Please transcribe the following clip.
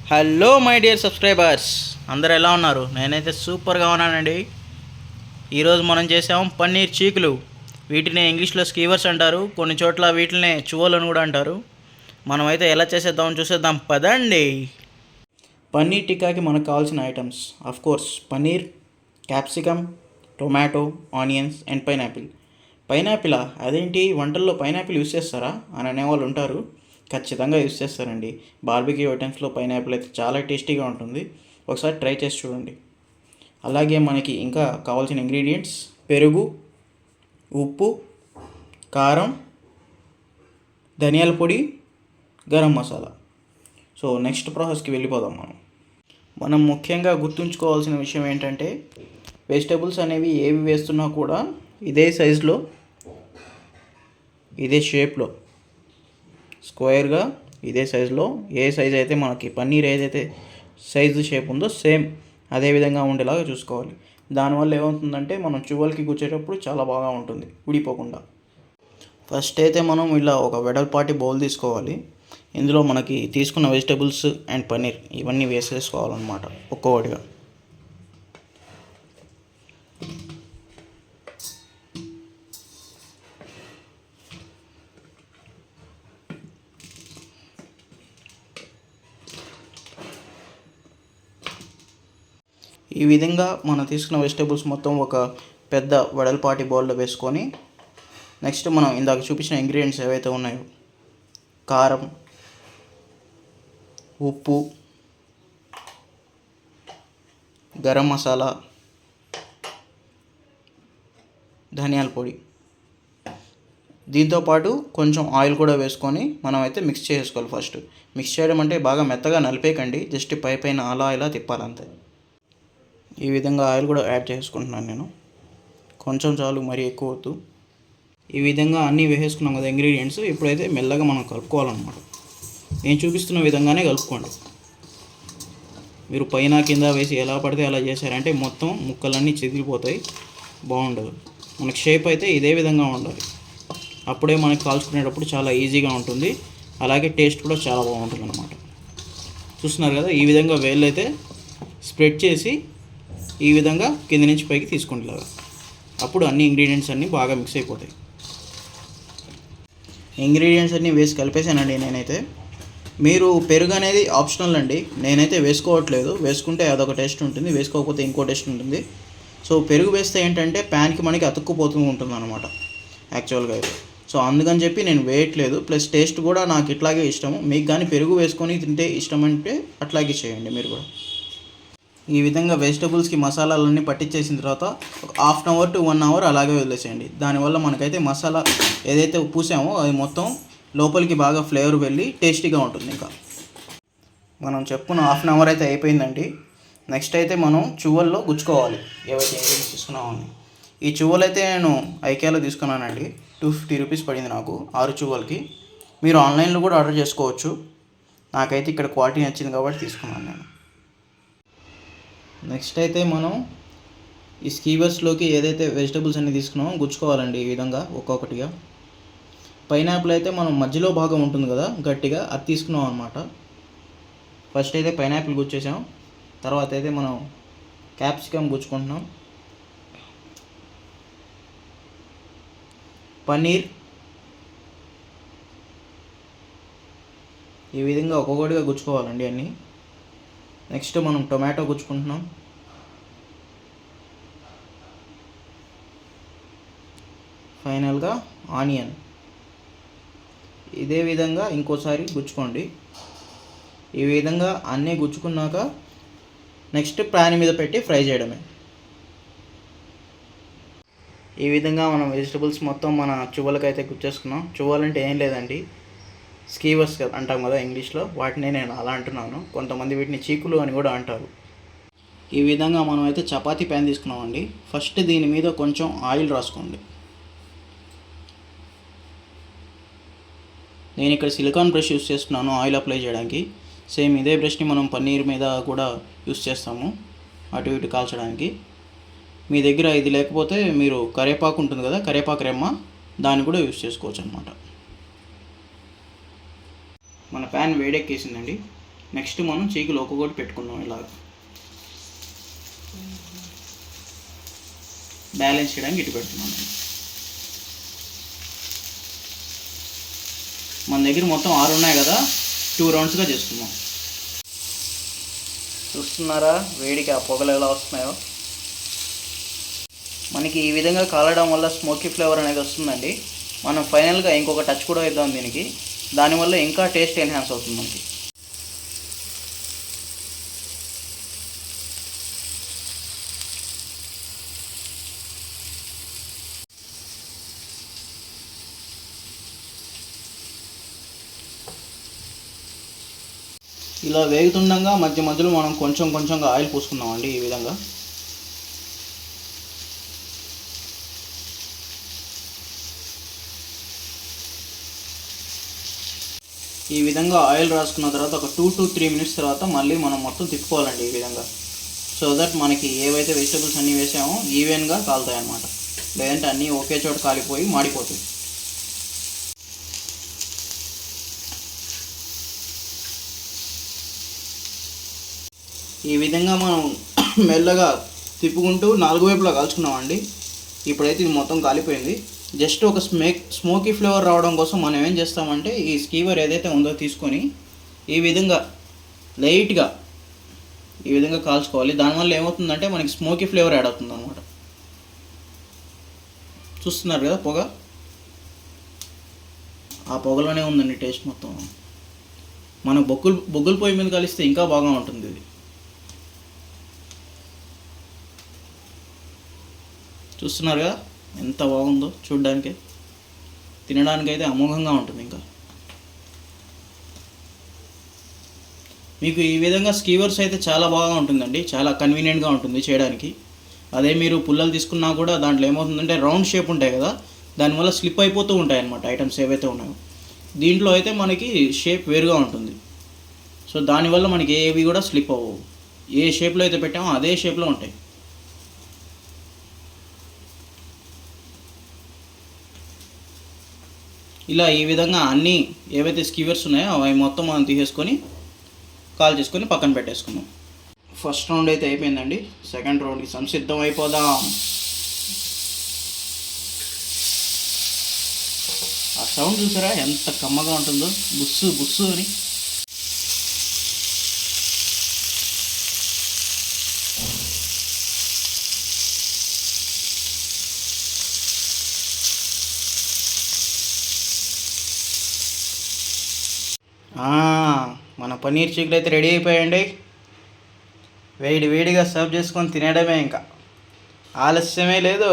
Hello my dear subscribers, అందరు ఎలా ఉన్నారు? నేనైతే సూపర్గా ఉన్నానండి. ఈరోజు మనం చేసాం పన్నీర్ చీకులు. వీటిని ఇంగ్లీష్లో స్కీవర్స్ అంటారు, కొన్ని చోట్ల వీటిని చువ్వలు అని కూడా అంటారు. మనమైతే ఎలా చేసేద్దామని చూసేద్దాం పదండి. పన్నీర్ టిక్కాకి మనకు కావాల్సిన items of course paneer, capsicum, tomato, onions and pineapple. పైనాపిలా? అదేంటి వంటల్లో పైనాపిల్ యూస్ చేస్తారా అని అనేవాళ్ళు ఉంటారు. ఖచ్చితంగా యూస్ చేస్తారండి. బార్బిక్యూ ఐటమ్స్లో పైనాపిల్ అయితే చాలా టేస్టీగా ఉంటుంది. ఒకసారి ట్రై చేసి చూడండి. అలాగే మనకి ఇంకా కావాల్సిన ఇంగ్రీడియంట్స్ పెరుగు, ఉప్పు, కారం, ధనియాల పొడి, గరం మసాలా. సో నెక్స్ట్ ప్రాసెస్కి వెళ్ళిపోదాం. మనం ముఖ్యంగా గుర్తుంచుకోవాల్సిన విషయం ఏంటంటే వెజిటేబుల్స్ అనేవి ఏవి వేస్తున్నా కూడా ఇదే సైజులో, ఇదే షేప్లో, స్క్వేర్గా ఇదే సైజులో, ఏ సైజు అయితే మనకి పన్నీర్ ఏదైతే సైజు షేప్ ఉందో సేమ్ అదే విధంగా ఉండేలాగా చూసుకోవాలి. దానివల్ల ఏమవుతుందంటే మనం చువ్వలకి గుచ్చేటప్పుడు చాలా బాగా ఉంటుంది, ఊడిపోకుండా. ఫస్ట్ అయితే మనం ఇలా ఒక వెడల్పాటి బౌల్ తీసుకోవాలి. ఇందులో మనకి తీసుకున్న వెజిటేబుల్స్ అండ్ పన్నీర్ ఇవన్నీ వేసేసుకోవాలన్నమాట ఒక్కొక్కటిగా. ఈ విధంగా మనం తీసుకున్న వెజిటేబుల్స్ మొత్తం ఒక పెద్ద వెడల్పాటి బౌల్లో వేసుకొని నెక్స్ట్ మనం ఇందాక చూపించిన ఇంగ్రీడియంట్స్ ఏవైతే ఉన్నాయో కారం, ఉప్పు, గరం మసాలా, ధనియాల పొడి, దీంతోపాటు కొంచెం ఆయిల్ కూడా వేసుకొని మనం అయితే మిక్స్ చేసుకోవాలి. ఫస్ట్ మిక్స్ చేయడం అంటే బాగా మెత్తగా నలిపేయకండి, జస్ట్ పైన అలా ఇలా తిప్పాలంతే. ఈ విధంగా ఆయిల్ కూడా యాడ్ చేసుకుంటున్నాను నేను, కొంచెం చాలు, మరీ ఎక్కువ వద్దు. ఈ విధంగా అన్నీ వేసేసుకున్నాం కదా ఇంగ్రీడియంట్స్. ఇప్పుడైతే మెల్లగా మనం కలుపుకోవాలన్నమాట. నేను చూపిస్తున్న విధంగానే కలుపుకోండి. మీరు పైన కింద వేసి ఎలా పడితే అలా చేశారంటే మొత్తం ముక్కలన్నీ చెదిరిపోతాయి, బాగుండదు. మనకి షేప్ అయితే ఇదే విధంగా ఉండాలి, అప్పుడే మనకి కాల్చుకునేటప్పుడు చాలా ఈజీగా ఉంటుంది. అలాగే టేస్ట్ కూడా చాలా బాగుంటుంది అన్నమాట. చూస్తున్నారు కదా, ఈ విధంగా వేళ్ళు అయితే స్ప్రెడ్ చేసి ఈ విధంగా కింద నుంచి పైకి తీసుకోండి లాగా. అప్పుడు అన్ని ఇంగ్రీడియంట్స్ అన్నీ బాగా మిక్స్ అయిపోతాయి. ఇంగ్రీడియంట్స్ అన్నీ వేసి కలిపేసానండి నేనైతే. మీరు పెరుగు అనేది ఆప్షనల్ అండి, నేనైతే వేసుకోవట్లేదు. వేసుకుంటే అదొక టేస్ట్ ఉంటుంది, వేసుకోకపోతే ఇంకో టేస్ట్ ఉంటుంది. సో పెరుగు వేస్తే ఏంటంటే ప్యాన్కి మనకి అతుక్కుపోతూ ఉంటుంది అనమాట యాక్చువల్గా అయితే. సో అందుకని చెప్పి నేను వేయట్లేదు. ప్లస్ టేస్ట్ కూడా నాకు ఇట్లాగే ఇష్టము. మీకు కానీ పెరుగు వేసుకొని తింటే ఇష్టం అంటే అట్లాగే చేయండి మీరు కూడా. ఈ విధంగా వెజిటబుల్స్కి మసాలాలన్నీ పట్టించేసిన తర్వాత ఒక half an hour to 1 hour అలాగే వదిలేసేయండి. దానివల్ల మనకైతే మసాలా ఏదైతే పూసామో అది మొత్తం లోపలికి బాగా ఫ్లేవర్ వెళ్ళి టేస్టీగా ఉంటుంది. ఇంకా మనం చెప్పుకున్న హాఫ్ అన్ అవర్ అయితే అయిపోయిందండి. నెక్స్ట్ అయితే మనం చువ్వల్లో గుచ్చుకోవాలి ఏవైతే ఇంగ్రీడియంట్స్ తీసుకున్నామని. ఈ చువ్వలు అయితే నేను ఐకేలో తీసుకున్నానండి. 250 రూపీస్ పడింది నాకు 6 చువ్వలకి. మీరు ఆన్లైన్లో కూడా ఆర్డర్ చేసుకోవచ్చు. నాకైతే ఇక్కడ క్వాలిటీ నచ్చింది కాబట్టి తీసుకున్నాను నేను. నెక్స్ట్ అయితే మనం ఈ స్కీవర్స్లోకి ఏదైతే వెజిటబుల్స్ అన్ని తీసుకున్నామో గుచ్చుకోవాలండి ఈ విధంగా ఒక్కొక్కటిగా. పైనాపిల్ అయితే మనం మధ్యలో భాగం ఉంటుంది కదా గట్టిగా, అది తీసుకున్నాం అనమాట. ఫస్ట్ అయితే పైనాపిల్ గుచ్చేసాం, తర్వాత అయితే మనం క్యాప్సికమ్ గుచ్చుకుంటున్నాం, పన్నీర్, ఈ విధంగా ఒక్కొక్కటిగా గుచ్చుకోవాలండి అన్నీ. నెక్స్ట్ మనం టొమాటో గుచ్చుకుంటున్నాం, ఫైనల్గా ఆనియన్. ఇదే విధంగా ఇంకోసారి గుచ్చుకోండి. ఈ విధంగా అన్నీ గుచ్చుకున్నాక నెక్స్ట్ ప్యాన్ మీద పెట్టి ఫ్రై చేయడమే. ఈ విధంగా మనం వెజిటబుల్స్ మొత్తం మన చువ్వలకైతే గుచ్చేసుకున్నాం. చువ్వలంటే ఏం లేదండి, స్కీవర్స్ అంటాం కదా ఇంగ్లీష్లో, వాటిని నేను అలా అంటున్నాను. కొంతమంది వీటిని చీకులు అని కూడా అంటారు. ఈ విధంగా మనం అయితే చపాతీ ప్యాన్ తీసుకున్నామండి. ఫస్ట్ దీని మీద కొంచెం ఆయిల్ రాసుకోండి. నేను ఇక్కడ సిలికాన్ బ్రష్ యూస్ చేస్తున్నాను ఆయిల్ అప్లై చేయడానికి. సేమ్ ఇదే బ్రష్ని మనం పన్నీర్ మీద కూడా యూస్ చేస్తాము అటు ఇటు కాల్చడానికి. మీ దగ్గర ఇది లేకపోతే మీరు కరివేపాకు ఉంటుంది కదా, కరివేపాకు రెమ్మ, దాన్ని కూడా యూస్ చేసుకోవచ్చు అనమాట. మన ప్యాన్ వేడెక్కేసిందండి. నెక్స్ట్ మనం చీకులు ఒక్కొక్కటి పెట్టుకుందాం ఇలాగ బ్యాలెన్స్ చేయడానికి ఇటు పెడుతున్నాం. మన దగ్గర మొత్తం 6 ఉన్నాయి కదా, 2 రౌండ్స్గా చేసుకుందాం. చూస్తున్నారా వేడికి ఆ పొగలు ఎలా వస్తున్నాయో. మనకి ఈ విధంగా కాలడం వల్ల స్మోకీ ఫ్లేవర్ అనేది వస్తుందండి. మనం ఫైనల్గా ఇంకొక టచ్ కూడా ఇద్దాం దీనికి, దానివల్ల ఇంకా టేస్ట్ ఎన్హాన్స్ అవుతుంది మనకి. ఇలా వేగుతుండగా మధ్య మధ్యలో మనం కొంచెం కొంచెంగా ఆయిల్ పోసుకుందామండి. ఈ విధంగా ఆయిల్ రాసుకున్న తర్వాత ఒక 2 to 3 మినిట్స్ తర్వాత మళ్ళీ మనం మొత్తం తిప్పుకోవాలండి ఈ విధంగా. సో దట్ మనకి ఏవైతే వెజిటబుల్స్ అన్నీ వేసామో ఈవెన్గా కాలుతాయి అన్నమాట. లేదంటే అన్నీ ఒకే చోట కాలిపోయి మాడిపోతాయి. ఈ విధంగా మనం మెల్లగా తిప్పుకుంటూ 4 వైపులా కాల్చుకున్నామండి. ఇప్పుడైతే ఇది మొత్తం కాలిపోయింది. జస్ట్ ఒక స్మోకీ ఫ్లేవర్ రావడం కోసం మనం ఏం చేస్తామంటే ఈ స్కీవర్ ఏదైతే ఉందో తీసుకొని ఈ విధంగా లైట్గా ఈ విధంగా కాల్చుకోవాలి. దానివల్ల ఏమవుతుందంటే మనకి స్మోకీ ఫ్లేవర్ యాడ్ అవుతుంది అనమాట. చూస్తున్నారు కదా పొగ, ఆ పొగలోనే ఉందండి టేస్ట్ మొత్తం. మనం బొగ్గుల పొయ్యి మీద కలిస్తే ఇంకా బాగా ఉంటుంది ఇది. చూస్తున్నారు కదా ఎంత బాగుందో చూడ్డానికి, తినడానికైతే అమోఘంగా ఉంటుంది. ఇంకా మీకు ఈ విధంగా స్కీవర్స్ అయితే చాలా బాగా ఉంటుందండి, చాలా కన్వీనియంట్గా ఉంటుంది చేయడానికి. అదే మీరు పుల్లలు తీసుకున్నా కూడా దాంట్లో ఏమవుతుందంటే రౌండ్ షేప్ ఉంటాయి కదా, దానివల్ల స్లిప్ అయిపోతూ ఉంటాయి అన్నమాట ఐటమ్స్ ఏవైతే ఉన్నాయో. దీంట్లో అయితే మనకి షేప్ వేరుగా ఉంటుంది. సో దానివల్ల మనకి ఏవి కూడా స్లిప్ అవ్వవు. ఏ షేప్లో అయితే పెట్టామో అదే షేప్లో ఉంటాయి. ఇలా ఈ విధంగా అన్నీ ఏవైతే స్కీవర్స్ ఉన్నాయో అవి మొత్తం మనం తీసేసుకొని కాల్ చేసుకొని పక్కన పెట్టేసుకున్నాం. ఫస్ట్ రౌండ్ అయితే అయిపోయిందండి. సెకండ్ రౌండ్కి సంసిద్ధం అయిపోదాం. ఆ సౌండ్ చూసారా ఎంత కమ్మగా ఉంటుందో, బుస్సు బుస్సు అని. మన పన్నీర్ చికెన్ అయితే రెడీ అయిపోయాయండి. వేడిగా సర్వ్ చేసుకొని తినడమే, ఇంకా ఆలస్యమే లేదు.